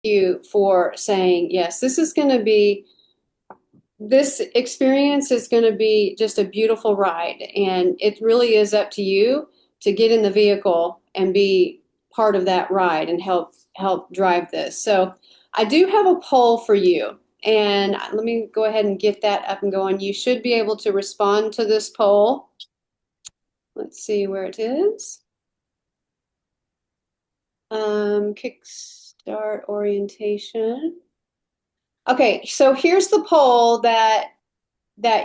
you for saying, yes, this experience is going to be just a beautiful ride. And it really is up to you to get in the vehicle and be part of that ride and help drive this. So I do have a poll for you. And let me go ahead and get that up and going. You should be able to respond to this poll. Let's see where it is. Kickstart orientation. Okay, so here's the poll that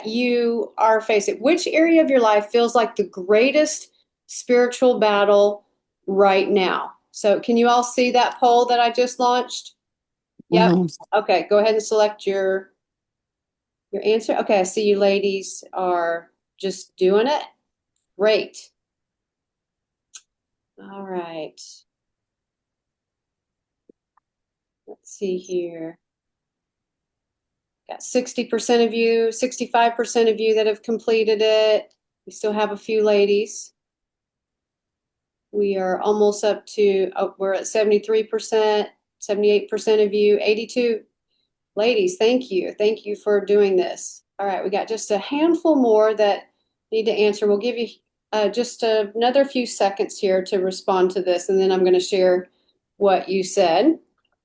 you are facing. Which area of your life feels like the greatest spiritual battle right now? So can you all see that poll that I just launched? Yep. Mhm. Okay, go ahead and select your answer. Okay, I see you ladies are just doing it. Great. All right. Let's see here. Got 60% of you, 65% of you that have completed it. We still have a few ladies. We are almost up to, oh, we're at 73%, 78% of you, 82 ladies. Thank you. Thank you for doing this. All right, we got just a handful more that need to answer. We'll give you just another few seconds here to respond to this, and then I'm going to share what you said.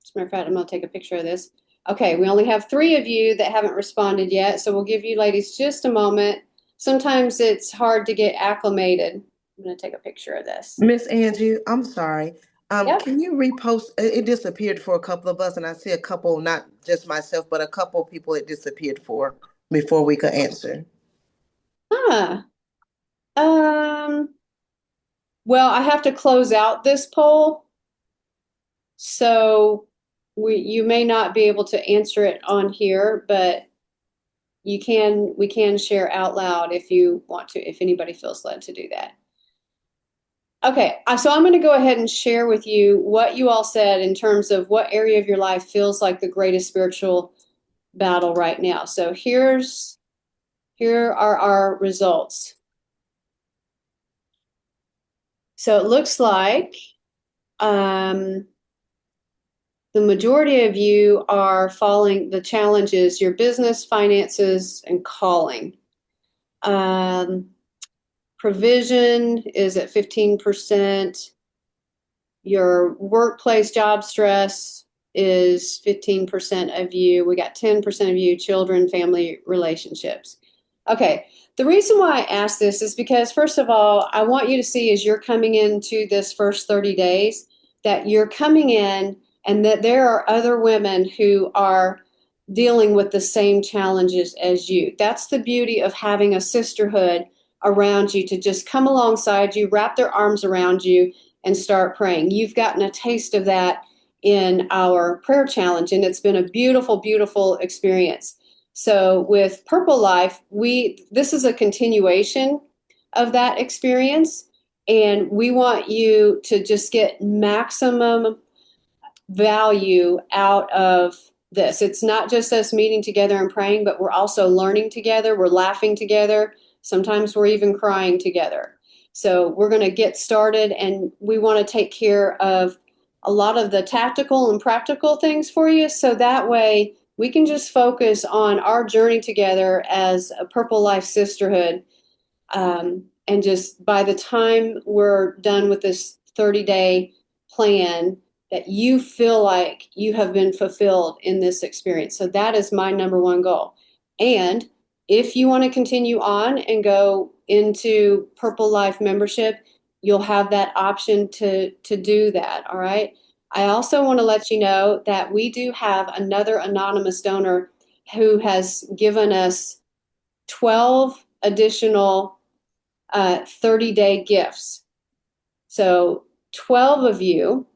As a matter of fact, I'm going to take a picture of this. Okay, we only have 3 of you that haven't responded yet, so we'll give you ladies just a moment. Sometimes it's hard to get acclimated. I'm going to take a picture of this. Miss Angie, I'm sorry. Yep. Can you repost? It disappeared for a couple of us, and I see a couple, not just myself, but a couple people it disappeared for before we could answer. Huh. Um, well, I have to close out this poll, so you may not be able to answer it on here, but we can share out loud if you want to, if anybody feels led to do that. Okay, so I'm going to go ahead and share with you what you all said in terms of what area of your life feels like the greatest spiritual battle right now. So here are our results. So it looks like um, the majority of you are following the challenges, your business, finances, and calling. Um, Provision is at 15%. Your workplace job stress is 15% of you. We got 10% of you, children, family, relationships. Okay, the reason why I ask this is because, first of all, I want you to see as you're coming into this first 30 days that you're coming in and that there are other women who are dealing with the same challenges as you. That's the beauty of having a sisterhood around you to just come alongside you, wrap their arms around you, and start praying. You've gotten a taste of that in our prayer challenge, and it's been a beautiful, beautiful experience. So with Purple Life, this is a continuation of that experience, and we want you to just get maximum value out of this. It's not just us meeting together and praying, but we're also learning together, we're laughing together, sometimes we're even crying together. So we're going to get started, and we want to take care of a lot of the tactical and practical things for you, so that way we can just focus on our journey together as a Purple Life Sisterhood. And just by the time we're done with this 30-day plan, that you feel like you have been fulfilled in this experience. So that is my number one goal. And if you want to continue on and go into Purple Life membership, you'll have that option to do that. All right. I also want to let you know that we do have another anonymous donor who has given us 12 additional 30-day gifts. So 12 of you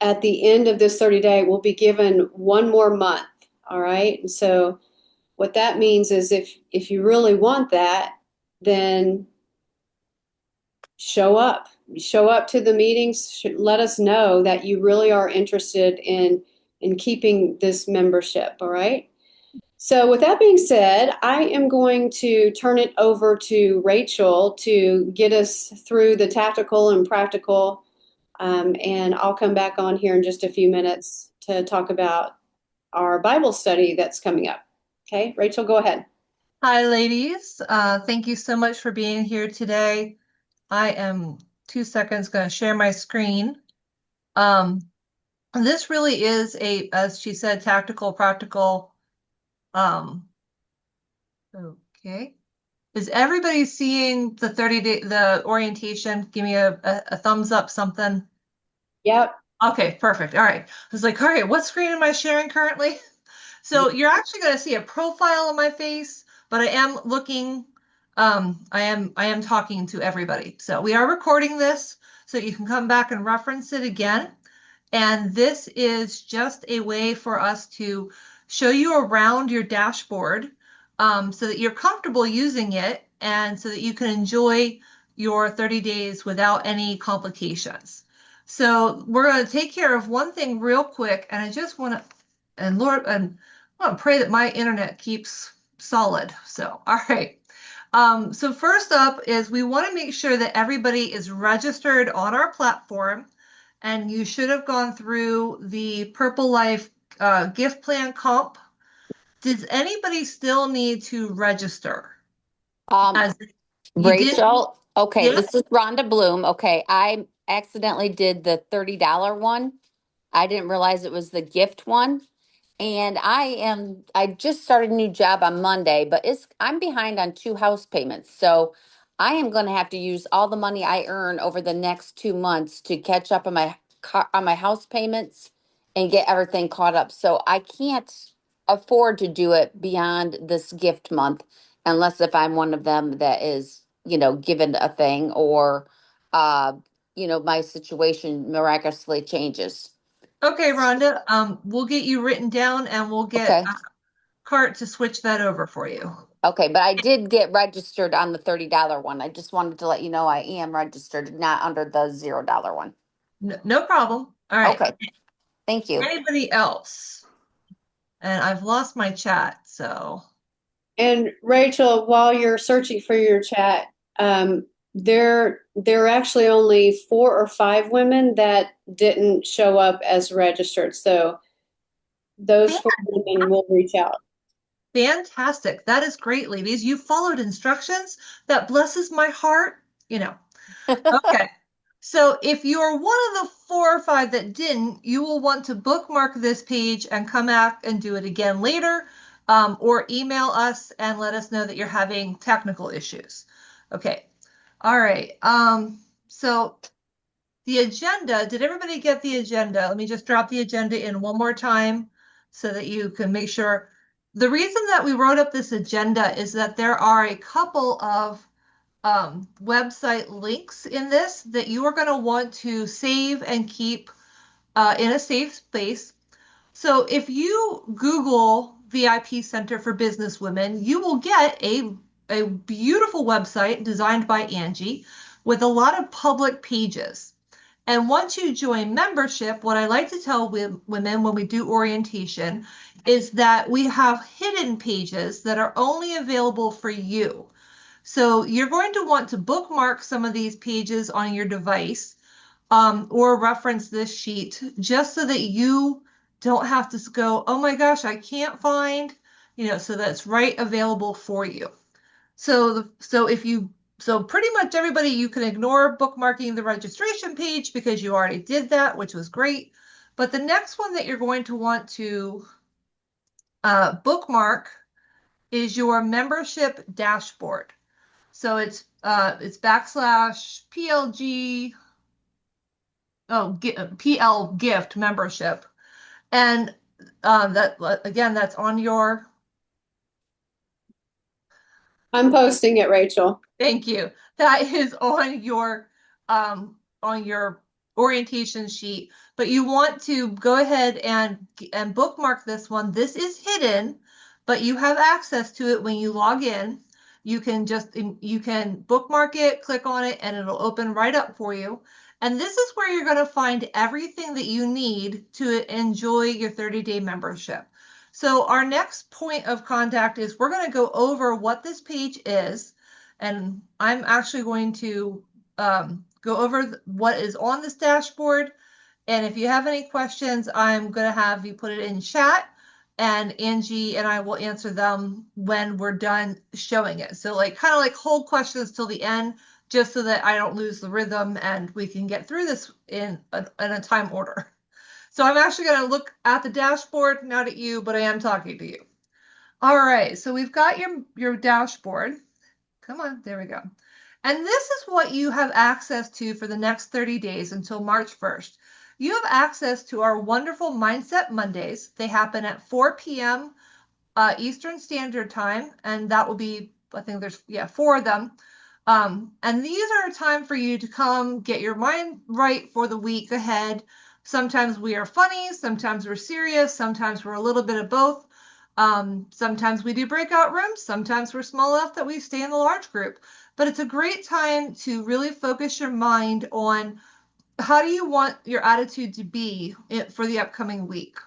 at the end of this 30-day will be given one more month. All right. And so what that means is if you really want that, then show up. Show up to the meetings. Let us know that you really are interested in keeping this membership. All right. So, with that being said, I am going to turn it over to Rachel to get us through the tactical and practical, and I'll come back on here in just a few minutes to talk about our Bible study that's coming up. Okay, Rachel, go ahead. Hi, ladies. Thank you so much for being here today. I am 2 seconds going to share my screen. Um, this really is as she said, tactical, practical. Um, okay. Is everybody seeing the 30-day, the orientation? Give me a thumbs up, something. Yep. Okay, perfect. All right. I was like, all right, what screen am I sharing currently? So you're actually going to see a profile of my face, but I am looking, I am talking to everybody. So we are recording this so you can come back and reference it again. And this is just a way for us to show you around your dashboard, so that you're comfortable using it and so that you can enjoy your 30 days without any complications. So we're going to take care of one thing real quick, and I just want to, and Lord, and I want to pray that my internet keeps solid. So, all right. So first up is we want to make sure that everybody is registered on our platform, and you should have gone through the Purple Life gift plan comp. Does anybody still need to register? Um, As you did? Rachel, okay, Yes? this is Rhonda Bloom. Okay, I accidentally did the $30 one. I didn't realize it was the gift one. And I just started a new job on Monday, but I'm behind on two house payments. So I am going to have to use all the money I earn over the next 2 months to catch up on my car, on my house payments and get everything caught up. So I can't afford to do it beyond this gift month unless if I'm one of them that is, given a thing or uh, my situation miraculously changes. Okay, Rhonda, we'll get you written down and we'll get Okay. Cart to switch that over for you. Okay, but I did get registered on the $30 one. I just wanted to let you know I am registered, not under the $0 one. No problem. All right. Okay, thank you. Anybody else? And I've lost my chat, so. And Rachel, while you're searching for your chat, there are actually only 4 or 5 women that didn't show up as registered. So those 4 women will reach out. Fantastic. That is great, ladies. You followed instructions. That blesses my heart. Okay. So if you're one of the 4 or 5 that didn't, you will want to bookmark this page and come back and do it again later, or email us and let us know that you're having technical issues. Okay. All right. So the agenda, did everybody get the agenda? Let me just drop the agenda in one more time so that you can make sure. The reason that we wrote up this agenda is that there are a couple of website links in this that you are going to want to save and keep in a safe space. So if you Google VIP Center for Business Women, you will get a beautiful website designed by Angie with a lot of public pages. And once you join membership, what I like to tell women when we do orientation is that we have hidden pages that are only available for you. So you're going to want to bookmark some of these pages on your device, or reference this sheet just so that you don't have to go, oh my gosh, I can't find, so that's right available for you. So pretty much everybody, you can ignore bookmarking the registration page because you already did that, which was great. But the next one that you're going to want to bookmark is your membership dashboard. So it's backslash PLG, PL gift membership. And that again, that's on your. I'm posting it, Rachel. Thank you. That is on your orientation sheet, but you want to go ahead and bookmark this one. This is hidden, but you have access to it when you log in. You can bookmark it, click on it, and it'll open right up for you. And this is where you're going to find everything that you need to enjoy your 30-day membership. So our next point of contact is we're going to go over what this page is, and I'm actually going to go over what is on this dashboard, And if you have any questions, I'm going to have you put it in chat, and Angie and I will answer them when we're done showing it. So like kind of like hold questions till the end, just so that I don't lose the rhythm and we can get through this in a time order. So I'm actually going to look at the dashboard, not at you, but I am talking to you. All right, so we've got your dashboard. Come on, there we go. And this is what you have access to for the next 30 days until March 1st. You have access to our wonderful Mindset Mondays. They happen at 4 p.m. Eastern Standard Time, and that will be, I think there's, 4 of them. And these are a time for you to come get your mind right for the week ahead. Sometimes we are funny, sometimes we're serious, sometimes we're a little bit of both. Sometimes we do breakout rooms, sometimes we're small enough that we stay in the large group. But it's a great time to really focus your mind on how do you want your attitude to be for the upcoming week.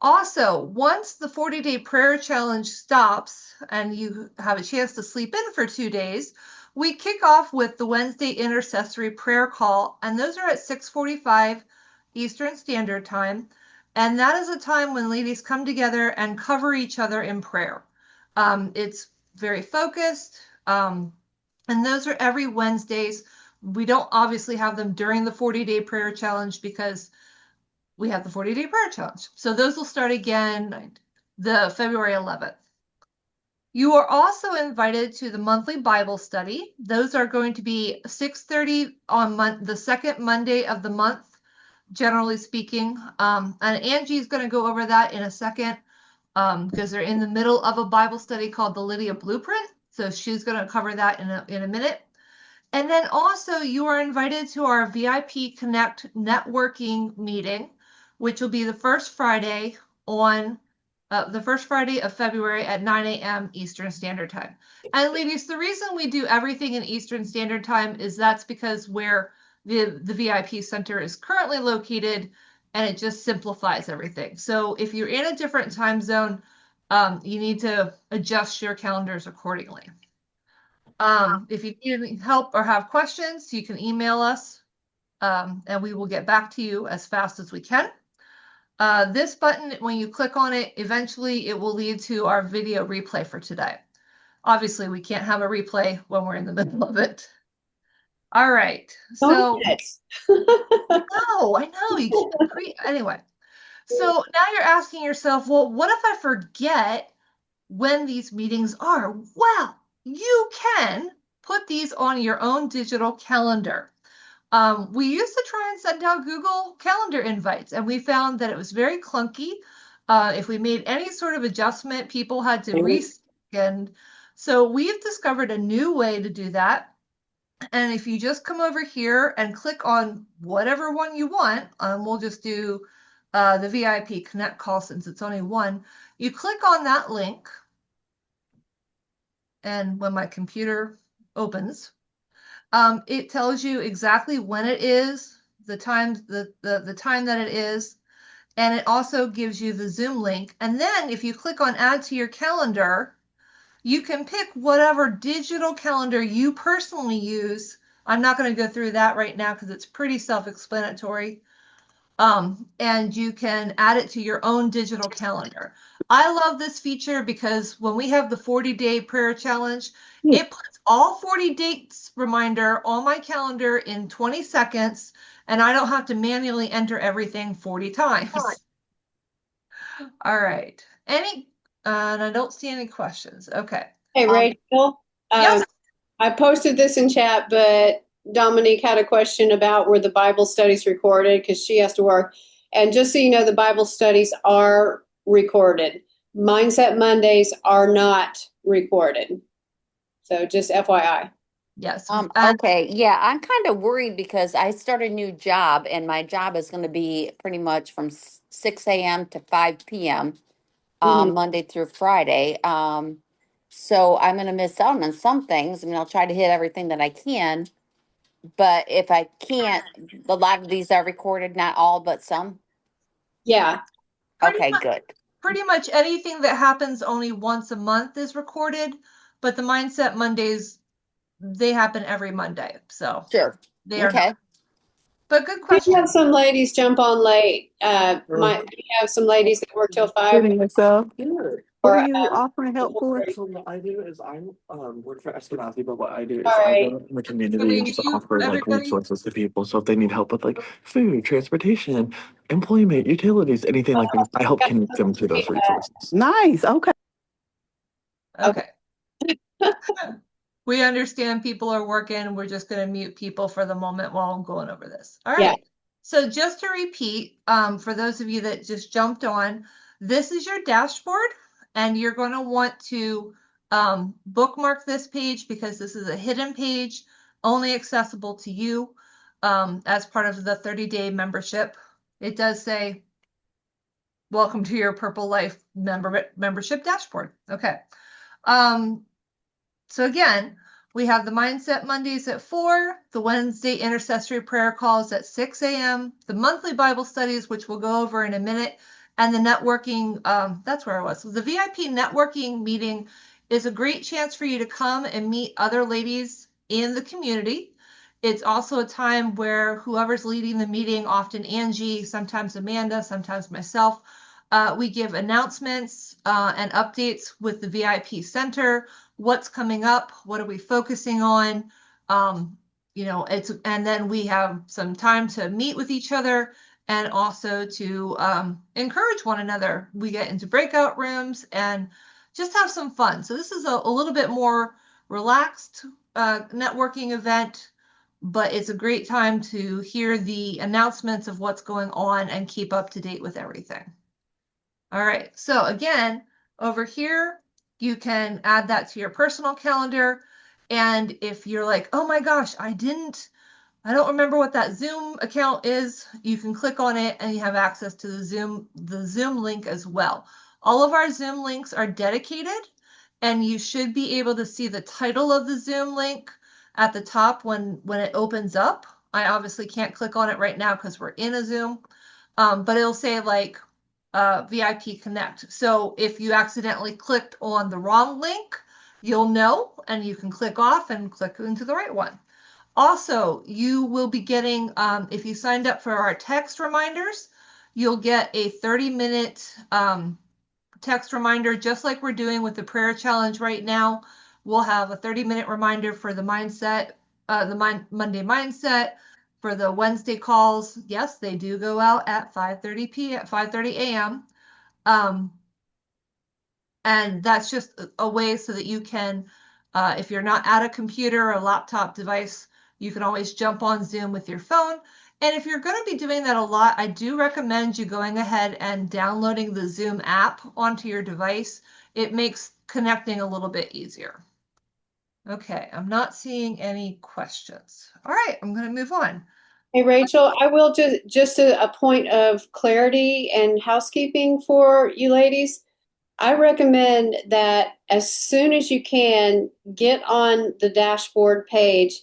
Also, once the 40-day prayer challenge stops and you have a chance to sleep in for 2 days, we kick off with the Wednesday intercessory prayer call, and those are at 6:45 Eastern Standard Time. And that is a time when ladies come together and cover each other in prayer. It's very focused, and those are every Wednesdays. We don't obviously have them during the 40-day prayer challenge because we have the 40-day prayer challenge. So those will start again the February 11th. You are also invited to the monthly Bible study. Those are going to be 6:30 on the second Monday of the month, generally speaking. And Angie's going to go over that in a second because they're in the middle of a Bible study called the Lydia Blueprint. So she's going to cover that in a minute. And then also you are invited to our VIP Connect networking meeting, which will be the first Friday of February at 9 a.m. Eastern Standard Time. And ladies, the reason we do everything in Eastern Standard Time is that's because where the VIP center is currently located, and it just simplifies everything. So if you're in a different time zone, you need to adjust your calendars accordingly. If you need any help or have questions, you can email us, and we will get back to you as fast as we can. This button, when you click on it, eventually it will lead to our video replay for today. Obviously, we can't have a replay when we're in the middle of it. All right. So, I know you can't anyway. So now you're asking yourself, well, what if I forget when these meetings are? Well, you can put these on your own digital calendar. We used to try and send out Google Calendar invites, and we found that it was very clunky. If we made any sort of adjustment, people had to resend. So we've discovered a new way to do that. And if you just come over here and click on whatever one you want, we'll just do the VIP Connect call since it's only one. You click on that link, and when my computer opens, it tells you exactly when it is, the time that it is, and it also gives you the Zoom link. And then if you click on Add to your calendar, you can pick whatever digital calendar you personally use. I'm not going to go through that right now because it's pretty self-explanatory. And you can add it to your own digital calendar. I love this feature because when we have the 40-day prayer challenge, it puts all 40 dates reminder on my calendar in 20 seconds, and I don't have to manually enter everything 40 times. All right. And I don't see any questions. Okay. Hey, Rachel. Yes. I posted this in chat, but Dominique had a question about were the Bible studies recorded because she has to work. And just so you know, the Bible studies are recorded. Mindset Mondays are not recorded. So just FYI. Yes. Okay. Yeah, I'm kind of worried because I started a new job, and my job is going to be pretty much from 6 a.m. to 5 p.m. Monday through Friday. So I'm going to miss out on some things. I mean, I'll try to hit everything that I can, but if I can't, a lot of these are recorded, not all, but some. Yeah. Okay, good. Pretty much anything that happens only once a month is recorded, but the Mindset Mondays, they happen every Monday. So Sure. they are Okay. not. but good We question. have some ladies jump on late. We have some ladies that work till 5 Including myself. Yeah. What or are you offering help for? 4:30. So what I do is I work for Eskenazi, but what I do is I Sorry. go in the community Can we and just mute offer like everybody? resources to people. So if they need help with like food, transportation, employment, utilities, anything like that, I help connect them to those resources. Nice. Okay. Okay. We understand people are working. We're just going to mute people for the moment while I'm going over this. All Yeah. right. So just to repeat, for those of you that just jumped on, this is your dashboard, and you're going to want to bookmark this page because this is a hidden page, only accessible to you as part of the 30-day membership. It does say, welcome to your Purple Life membership dashboard. Okay. So again, we have the Mindset Mondays at 4, the Wednesday intercessory prayer calls at 6 a.m., the monthly Bible studies, which we'll go over in a minute, and the networking, that's where I was. So the VIP networking meeting is a great chance for you to come and meet other ladies in the community. It's also a time where whoever's leading the meeting, often Angie, sometimes Amanda, sometimes myself, we give announcements and updates with the VIP Center. What's coming up? What are we focusing on? And then we have some time to meet with each other and also to encourage one another. We get into breakout rooms and just have some fun. So this is a little bit more relaxed networking event, but it's a great time to hear the announcements of what's going on and keep up to date with everything. All right, so again, over here, you can add that to your personal calendar. And if you're like, oh my gosh, I don't remember what that Zoom account is, you can click on it and you have access to the Zoom link as well. All of our Zoom links are dedicated, and you should be able to see the title of the Zoom link at the top when it opens up. I obviously can't click on it right now because we're in a Zoom, but it'll say like VIP Connect. So if you accidentally clicked on the wrong link, you'll know, and you can click off and click into the right one. Also, you will be getting, if you signed up for our text reminders, you'll get a 30-minute text reminder, just like we're doing with the prayer challenge right now. We'll have a 30-minute reminder for the mindset, Monday mindset. For the Wednesday calls, yes, they do go out at 5:30 a.m. And that's just a way so that you can, if you're not at a computer or a laptop device, you can always jump on Zoom with your phone. And if you're going to be doing that a lot, I do recommend you going ahead and downloading the Zoom app onto your device. It makes connecting a little bit easier. Okay, I'm not seeing any questions. All right, I'm going to move on. Hey, Rachel, I will just a point of clarity and housekeeping for you ladies. I recommend that as soon as you can, get on the dashboard page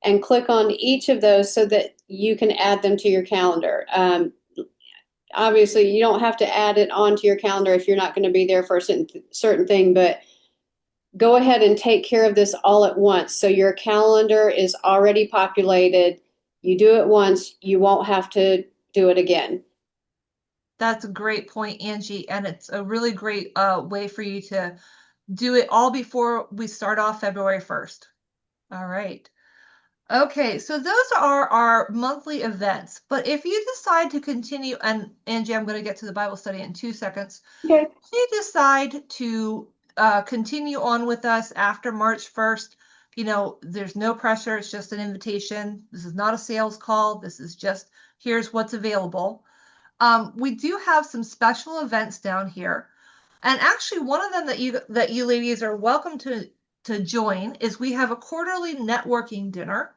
and click on each of those so that you can add them to your calendar. Obviously, you don't have to add it onto your calendar if you're not going to be there for a certain thing, but go ahead and take care of this all at once. So your calendar is already populated. You do it once, you won't have to do it again. That's a great point, Angie, and it's a really great way for you to do it all before we start off February 1st. All right. Okay, so those are our monthly events. But if you decide to continue, and Angie, I'm going to get to the Bible study in 2 seconds. Okay. If you decide to continue on with us after March 1st, there's no pressure. It's just an invitation. This is not a sales call. This is just, here's what's available. We do have some special events down here. And actually, one of them that you ladies are welcome to join is we have a quarterly networking dinner.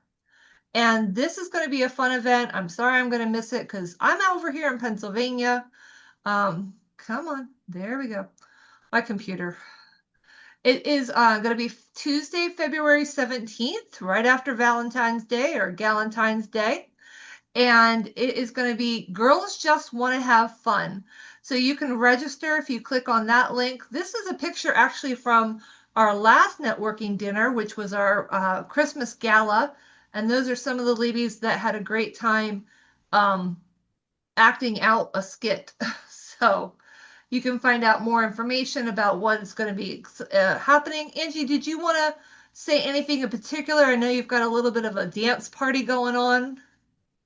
And this is going to be a fun event. I'm sorry I'm going to miss it because I'm over here in Pennsylvania. Come on, there we go. My computer. It is going to be Tuesday, February 17th, right after Valentine's Day or Galentine's Day. And it is going to be Girls Just Want to Have Fun. So you can register if you click on that link. This is a picture actually from our last networking dinner, which was our Christmas gala. And those are some of the ladies that had a great time acting out a skit. So you can find out more information about what's going to be happening. Angie, did you want to say anything in particular? I know you've got a little bit of a dance party going on.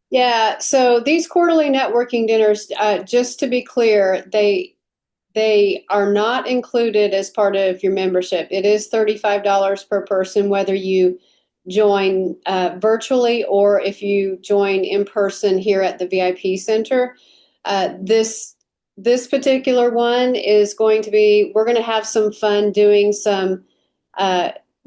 Yeah, so these quarterly networking dinners, just to be clear, they are not included as part of your membership. It is $35 per person, whether you join virtually or if you join in person here at the VIP Center. This particular one is going to be, we're going to have some fun doing some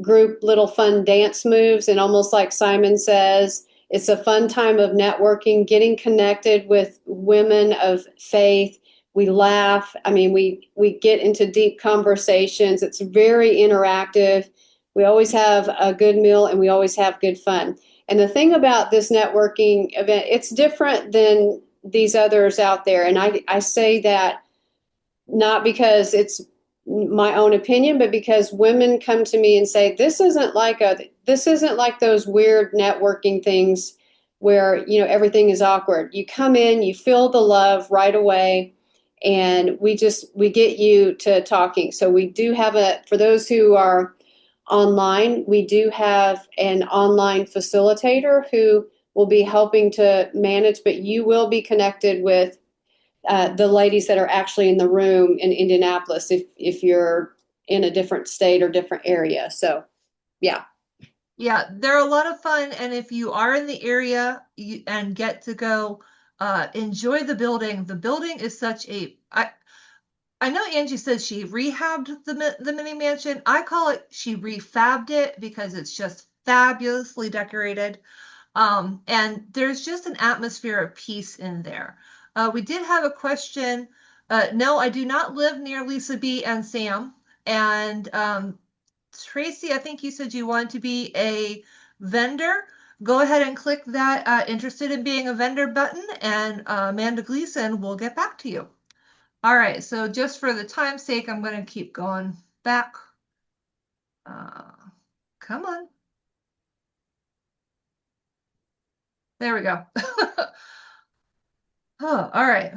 group little fun dance moves, and almost like Simon says, it's a fun time of networking, getting connected with women of faith. We laugh. I mean, we get into deep conversations. It's very interactive. We always have a good meal and we always have good fun. And the thing about this networking event, it's different than these others out there. And I say that not because it's my own opinion, but because women come to me and say, this isn't like those weird networking things where, everything is awkward. You come in, you feel the love right away, and we get you to talking. So we do have for those who are online, we do have an online facilitator who will be helping to manage, but you will be connected with the ladies that are actually in the room in Indianapolis if you're in a different state or different area. So, yeah. Yeah, they're a lot of fun. And if you are in the area and get to go enjoy the building is such I know Angie says she rehabbed the mini mansion. I call it she refabbed it because it's just fabulously decorated. And there's just an atmosphere of peace in there. We did have a question. No, I do not live near Lisa B and Sam. And Tracy, I think you said you wanted to be a vendor. Go ahead and click that interested in being a vendor button, and Amanda Gleason will get back to you. All right, so just for the time's sake, I'm going to keep going back. Come on. There we go. Oh, all right.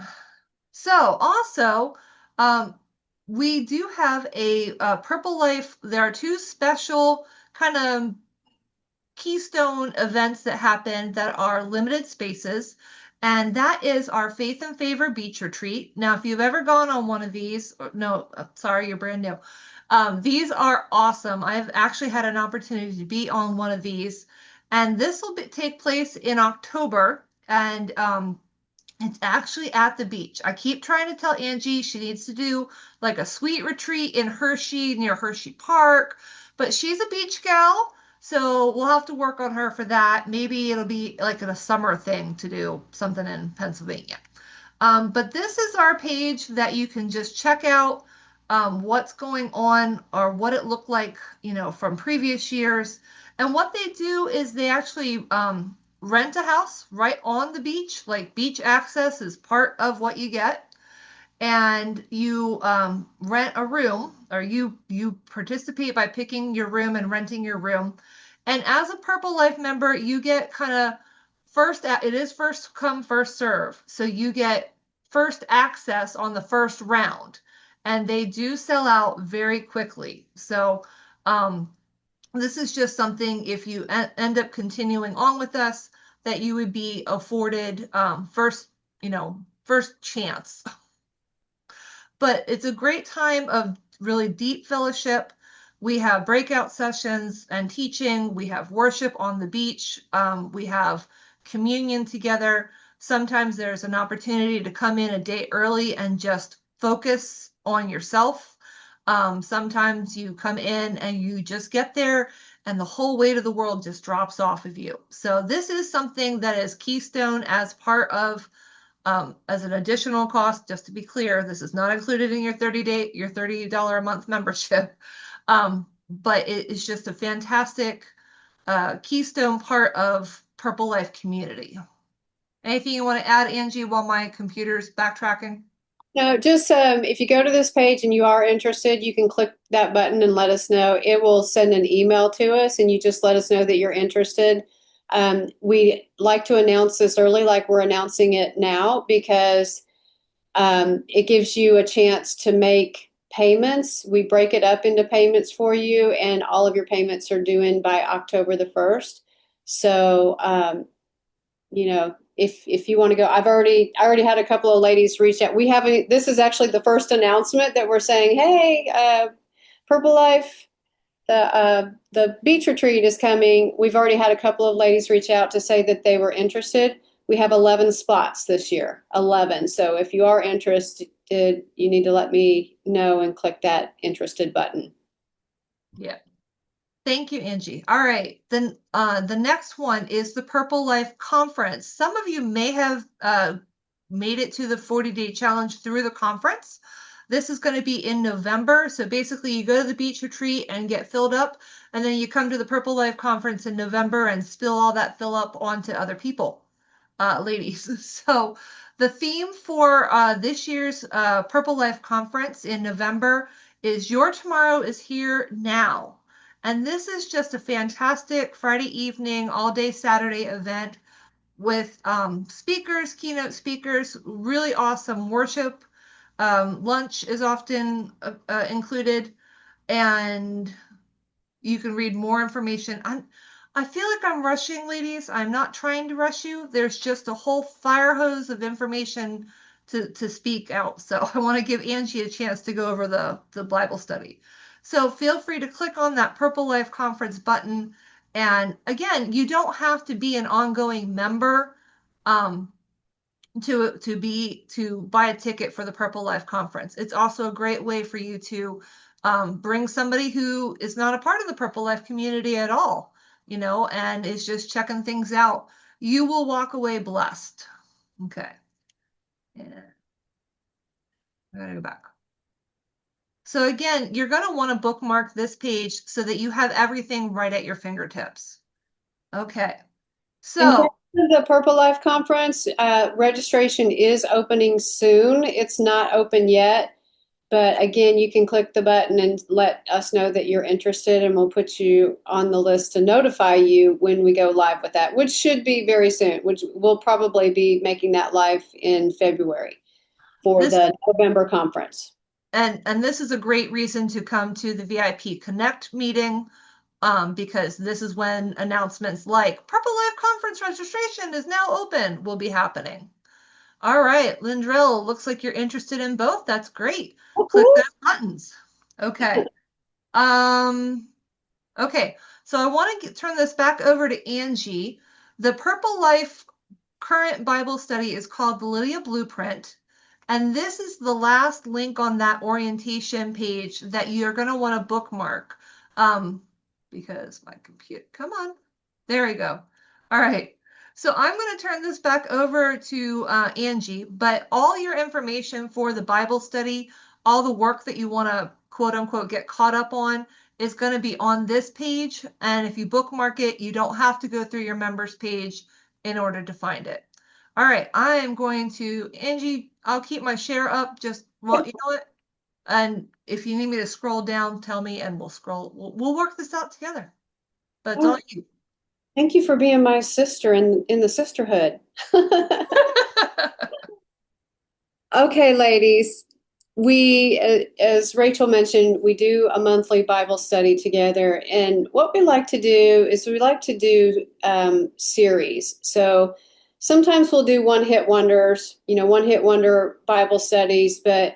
So also, we do have a Purple Life. There are two special kind of keystone events that happen that are limited spaces. And that is our Faith and Favor Beach Retreat. Now, if you've ever gone on one of these, no, sorry, you're brand new. These are awesome. I've actually had an opportunity to be on one of these. And this will take place in October. And it's actually at the beach. I keep trying to tell Angie she needs to do like a sweet retreat in Hershey, near Hershey Park. But she's a beach gal. So we'll have to work on her for that. Maybe it'll be like a summer thing to do something in Pennsylvania. But this is our page that you can just check out what's going on or what it looked like, from previous years. And what they do is they actually rent a house right on the beach. Like beach access is part of what you get. And you rent a room, or you participate by picking your room and renting your room. And as a Purple Life member, you get kind of it is first come, first serve. So you get first access on the first round, and they do sell out very quickly. So this is just something, if you end up continuing on with us, that you would be afforded first chance. But it's a great time of really deep fellowship. We have breakout sessions and teaching. We have worship on the beach. We have communion together. Sometimes there's an opportunity to come in a day early and just focus on yourself. Sometimes you come in and you just get there and the whole weight of the world just drops off of you. So this is something that is keystone as part of as an additional cost. Just to be clear, this is not included in your $30 a month membership. But it is just a fantastic keystone part of Purple Life community. Anything you want to add, Angie, while my computer's backtracking? No, just if you go to this page and you are interested, you can click that button and let us know. It will send an email to us, and you just let us know that you're interested. We like to announce this early, like we're announcing it now, because it gives you a chance to make payments. We break it up into payments for you, and all of your payments are due in by October the 1st. So, if you want to go, I already had a couple of ladies reach out. This is actually the first announcement that we're saying, hey, Purple Life, the beach retreat is coming. We've already had a couple of ladies reach out to say that they were interested. We have 11 spots this year, 11. So if you are interested, you need to let me know and click that interested button. Yeah. Thank you, Angie. All right. Then the next one is the Purple Life Conference. Some of you may have made it to the 40-day challenge through the conference. This is going to be in November. So basically you go to the beach retreat and get filled up, and then you come to the Purple Life Conference in November and spill all that fill up onto other people, ladies. So the theme for this year's Purple Life Conference in November is Your Tomorrow is Here Now. And this is just a fantastic Friday evening, all day Saturday event with speakers, keynote speakers, really awesome worship. Lunch is often included, and you can read more information. I feel like I'm rushing, ladies. I'm not trying to rush you. There's just a whole fire hose of information to speak out. So I want to give Angie a chance to go over the Bible study. So feel free to click on that Purple Life Conference button. And again, you don't have to be an ongoing member to buy a ticket for the Purple Life Conference. It's also a great way for you to bring somebody who is not a part of the Purple Life community at all, and is just checking things out. You will walk away blessed. Okay. Yeah. I gotta go back. So again, you're going to want to bookmark this page so that you have everything right at your fingertips. Okay. So the Purple Life Conference registration is opening soon. It's not open yet, but again, you can click the button and let us know that you're interested, and we'll put you on the list to notify you when we go live with that, which should be very soon, which we'll probably be making that live in February for the November conference. And this is a great reason to come to the VIP Connect meeting, because this is when announcements like Purple Life Conference registration is now open will be happening. All right, Lindrell, looks like you're interested in both. That's great. Click those buttons. Okay. Okay, so I want to turn this back over to Angie. The Purple Life current Bible study is called the Lydia Blueprint. And this is the last link on that orientation page that you're going to want to bookmark, because my computer, come on, there we go. All right, so I'm going to turn this back over to Angie, but all your information for the Bible study, all the work that you want to quote unquote get caught up on is going to be on this page. And if you bookmark it, you don't have to go through your members page in order to find it. All right, I am going to, Angie, I'll keep my share up, you know what? And if you need me to scroll down, tell me and we'll work this out together. But it's all you. Thank you for being my sister in the sisterhood. Okay, ladies, we, as Rachel mentioned, we do a monthly Bible study together. And what we like to do is we like to do series. So sometimes we'll do one-hit wonders, one-hit wonder Bible studies, but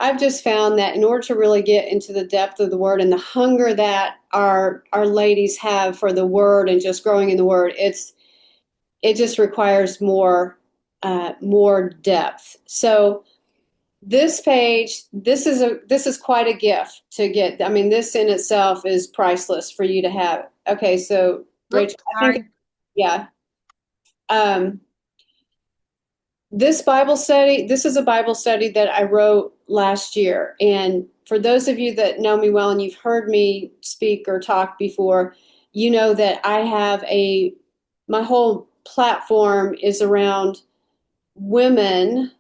I've just found that in order to really get into the depth of the Word and the hunger that our ladies have for the Word and just growing in the Word, it just requires more depth. So this page, this is quite a gift to get. I mean, this in itself is priceless for you to have. Okay, so Rachel, I think, yeah. This Bible study, this is a Bible study that I wrote last year. And for those of you that know me well and you've heard me speak or talk before, you know that I have my whole platform is around women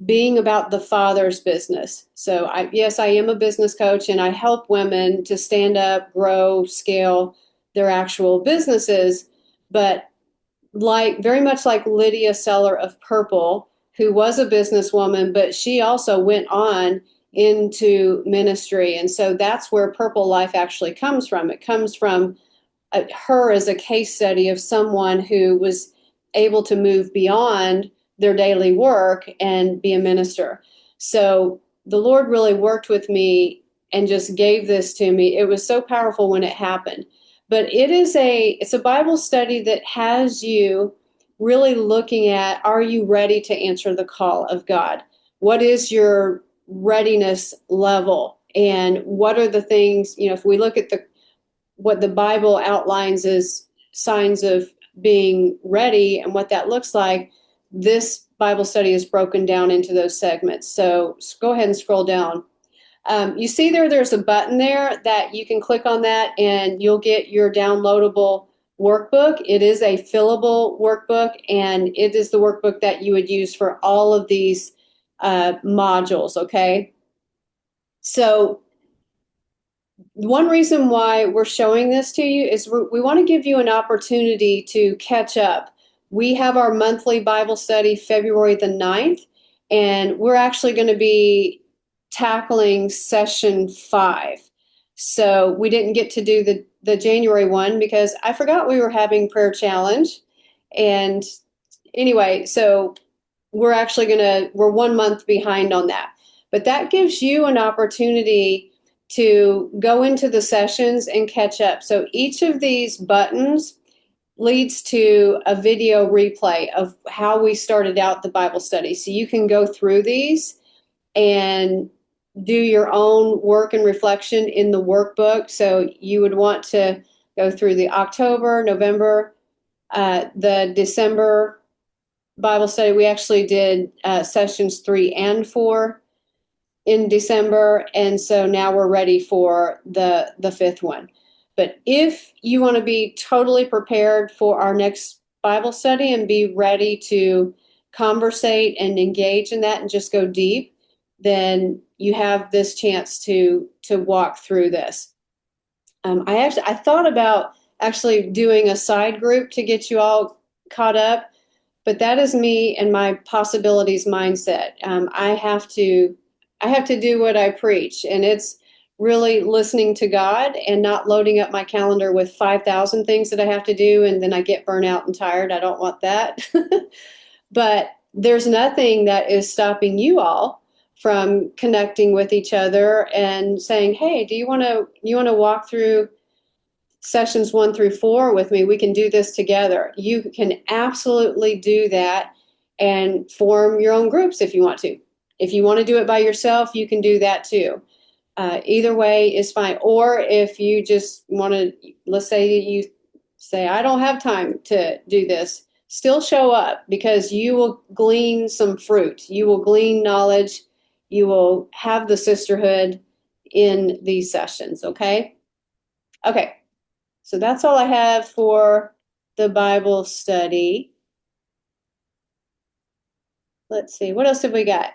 being about the Father's business. So yes, I am a business coach and I help women to stand up, grow, scale their actual businesses. but very much like Lydia Seller of Purple, who was a businesswoman, but she also went on into ministry. And so that's where Purple Life actually comes from. It comes from her as a case study of someone who was able to move beyond their daily work and be a minister. So the Lord really worked with me and just gave this to me. It was so powerful when it happened. But it's a Bible study that has you really looking at, are you ready to answer the call of God? What is your readiness level? And what are the things, if we look at what the Bible outlines as signs of being ready and what that looks like, this Bible study is broken down into those segments. So go ahead and scroll down. You see there's a button there that you can click on that and you'll get your downloadable workbook. It is a fillable workbook, and it is the workbook that you would use for all of these modules, okay? So one reason why we're showing this to you is we want to give you an opportunity to catch up. We have our monthly Bible study February the 9th, and we're actually going to be tackling session 5. So we didn't get to do the January one because I forgot we were having prayer challenge. And anyway, so we're 1 month behind on that. But that gives you an opportunity to go into the sessions and catch up. So each of these buttons leads to a video replay of how we started out the Bible study. So you can go through these and do your own work and reflection in the workbook. So you would want to go through the October, November, the December Bible study. We actually did sessions 3 and 4 in December, and so now we're ready for the 5th one. But if you want to be totally prepared for our next Bible study and be ready to conversate and engage in that and just go deep, then you have this chance to walk through this. I thought about actually doing a side group to get you all caught up, but that is me and my possibilities mindset. I have to do what I preach, and it's really listening to God and not loading up my calendar with 5,000 things that I have to do, and then I get burnt out and tired. I don't want that. But there's nothing that is stopping you all from connecting with each other and saying, hey, do you want to walk through sessions 1 through 4 with me? We can do this together. You can absolutely do that and form your own groups if you want to. If you want to do it by yourself, you can do that too. Either way is fine. Or if you just want to, let's say you say, I don't have time to do this, still show up, because you will glean some fruit. You will glean knowledge. You will have the sisterhood in these sessions, okay? Okay, so that's all I have for the Bible study. Let's see, what else have we got?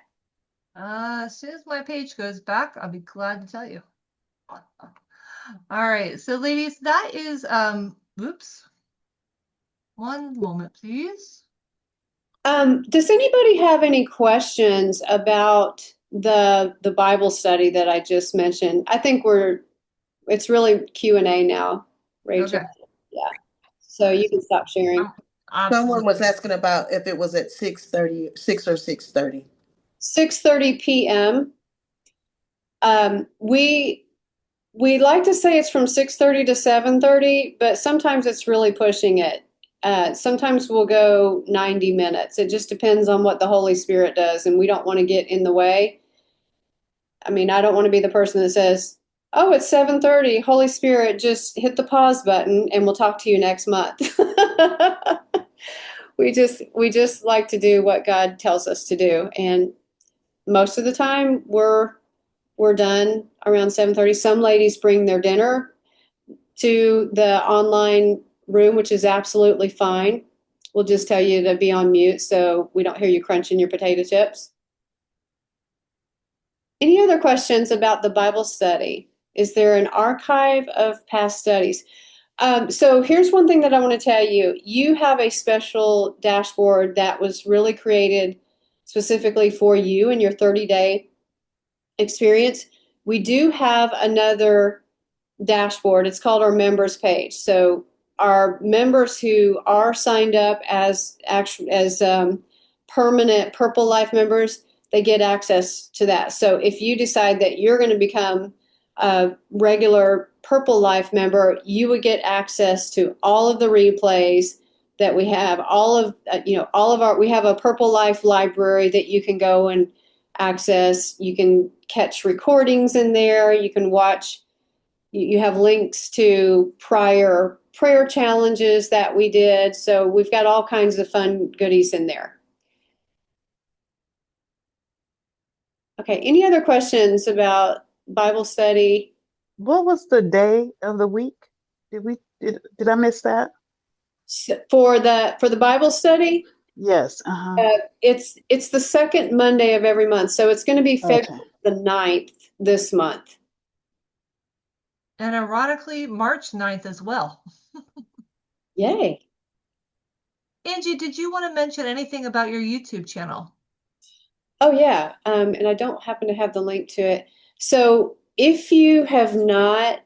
As soon as my page goes back, I'll be glad to tell you. All right, so ladies, that is oops. One moment, please. Does anybody have any questions about the Bible study that I just mentioned? I think it's really Q&A now, Rachel. Okay. Yeah. So you can stop sharing. Someone was asking about if it was at 6:30, 6 or 6:30. 6:30 p.m. We like to say it's from 6:30 to 7:30, but sometimes it's really pushing it. Sometimes we'll go 90 minutes. It just depends on what the Holy Spirit does, and we don't want to get in the way. I mean, I don't want to be the person that says, oh, it's 7:30. Holy Spirit, just hit the pause button and we'll talk to you next month. We just like to do what God tells us to do. And most of the time we're done around 7:30. Some ladies bring their dinner to the online room, which is absolutely fine. We'll just tell you to be on mute so we don't hear you crunching your potato chips. Any other questions about the Bible study? Is there an archive of past studies? So here's one thing that I want to tell you. You have a special dashboard that was really created specifically for you and your 30-day experience. We do have another dashboard. It's called our members page. So our members who are signed up as permanent Purple Life members, they get access to that. So if you decide that you're going to become a regular Purple Life member, you would get access to all of the replays that we have. We have a Purple Life library that you can go and access. You can catch recordings in there. You can watch. You have links to prior prayer challenges that we did. So we've got all kinds of fun goodies in there. Okay, any other questions about Bible study? What was the day of the week? Did I miss that? For the Bible study, Yes. it's the second Monday of every month. So it's going to be Okay. February the 9th this month. And ironically, March 9th as well. Yay. Angie, did you want to mention anything about your YouTube channel? Oh, yeah. And I don't happen to have the link to it. So if you have not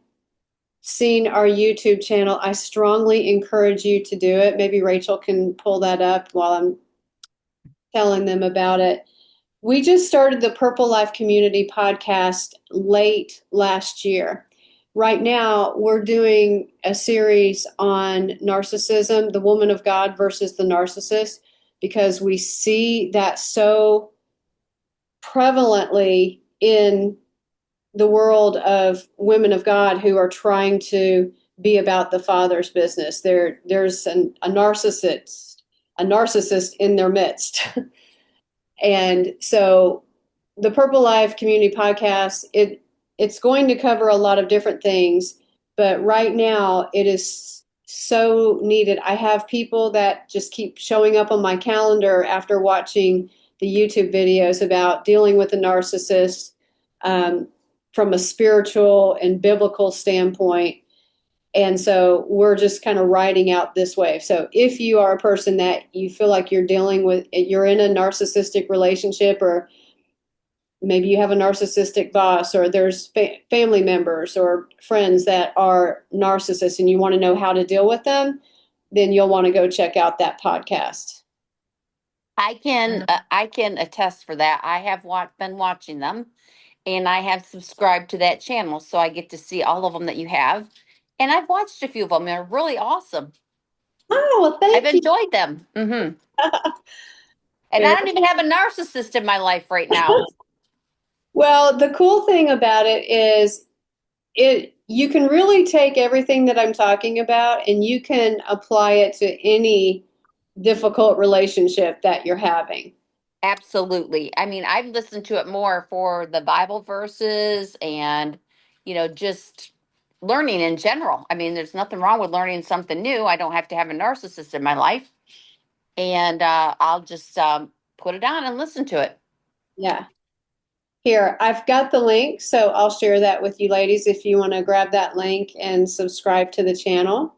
seen our YouTube channel, I strongly encourage you to do it. Maybe Rachel can pull that up while I'm telling them about it. We just started the Purple Life Community podcast late last year. Right now, we're doing a series on narcissism, the woman of God versus the narcissist, because we see that so prevalently in the world of women of God who are trying to be about the Father's business. There's a narcissist in their midst. And so the Purple Life Community Podcast, it's going to cover a lot of different things, but right now it is so needed. I have people that just keep showing up on my calendar after watching the YouTube videos about dealing with a narcissist from a spiritual and biblical standpoint. And so we're just kind of riding out this wave. So if you are a person that you feel like you're in a narcissistic relationship, or maybe you have a narcissistic boss, or there's family members or friends that are narcissists and you want to know how to deal with them, then you'll want to go check out that podcast. I can attest for that. I have been watching them, and I have subscribed to that channel, so I get to see all of them that you have. And I've watched a few of them. They're really awesome. Oh, well, thank I've you. enjoyed them. And I don't even have a narcissist in my life right now. Well, the cool thing about it is you can really take everything that I'm talking about and you can apply it to any difficult relationship that you're having. Absolutely. I mean, I've listened to it more for the Bible verses and, just learning in general. I mean, there's nothing wrong with learning something new. I don't have to have a narcissist in my life. And I'll just put it on and listen to it. Yeah. Here, I've got the link, so I'll share that with you ladies if you want to grab that link and subscribe to the channel.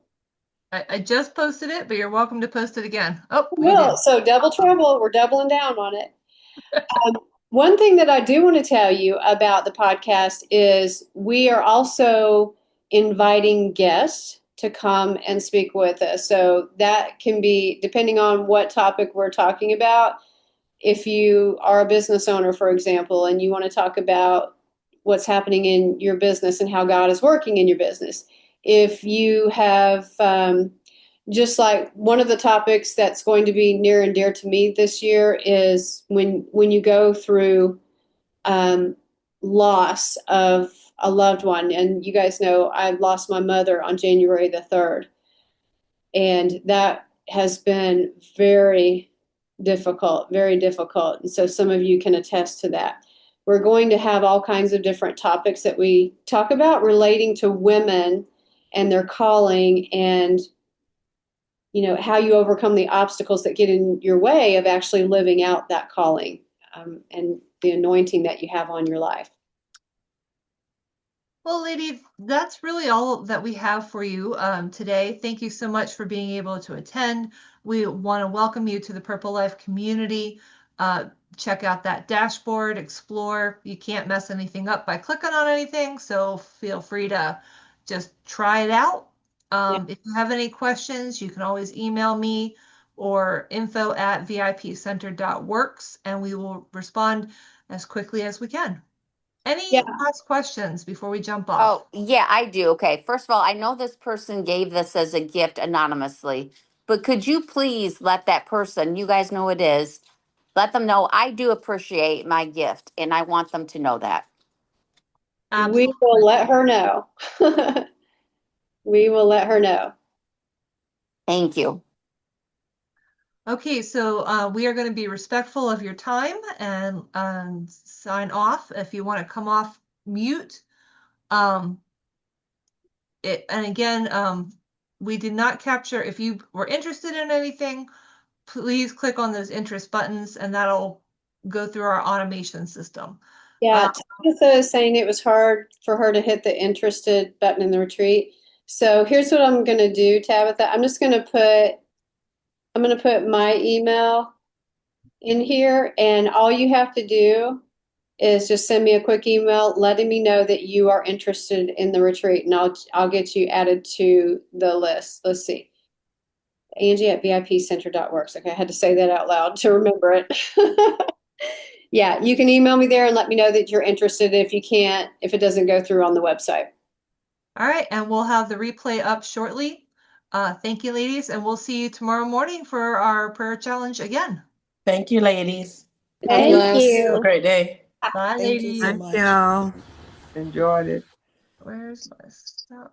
I just posted it, but you're welcome to post it again. Oh, Well, so double trouble. We're doubling down on it. One thing that I do want to tell you about the podcast is we are also inviting guests to come and speak with us. So that can be, depending on what topic we're talking about, if you are a business owner, for example, and you want to talk about what's happening in your business and how God is working in your business. If you have, just like one of the topics that's going to be near and dear to me this year is when you go through loss of a loved one. And you guys know I lost my mother on January the 3rd. And that has been very difficult, very difficult. And so some of you can attest to that. We're going to have all kinds of different topics that we talk about relating to women and their calling, and how you overcome the obstacles that get in your way of actually living out that calling and the anointing that you have on your life. Well, ladies, that's really all that we have for you today. Thank you so much for being able to attend. We want to welcome you to the Purple Life community. Check out that dashboard, explore. You can't mess anything up by clicking on anything, so feel free to just try it out. If you have any questions, you can always email me or info@vipcenter.works, and we will respond as quickly as we can. Any Yeah. last questions before we jump off? Oh, yeah, I do. Okay. First of all, I know this person gave this as a gift anonymously, but could you please let that person, you guys know who it is, let them know I do appreciate my gift and I want them to know that. We will let her know. We will let her know. Thank you. Okay, so we are going to be respectful of your time and sign off. If you want to come off mute, and again, we did not capture. If you were interested in anything, please click on those interest buttons, and that'll go through our automation system. Yeah, Tabitha is saying it was hard for her to hit the interested button in the retreat. So here's what I'm going to do, Tabitha. I'm going to put my email in here, and all you have to do is just send me a quick email letting me know that you are interested in the retreat, and I'll get you added to the list. Let's see. Angie@vipcenter.works. Okay, I had to say that out loud to remember it. Yeah, you can email me there and let me know that you're interested if it doesn't go through on the website. All right, and we'll have the replay up shortly. Thank you, ladies, and we'll see you tomorrow morning for our prayer challenge again. Thank you, ladies. Thank Have a you. great day. Bye, Thank you ladies. so Thank much. y'all. Enjoyed it. Where's my stuff?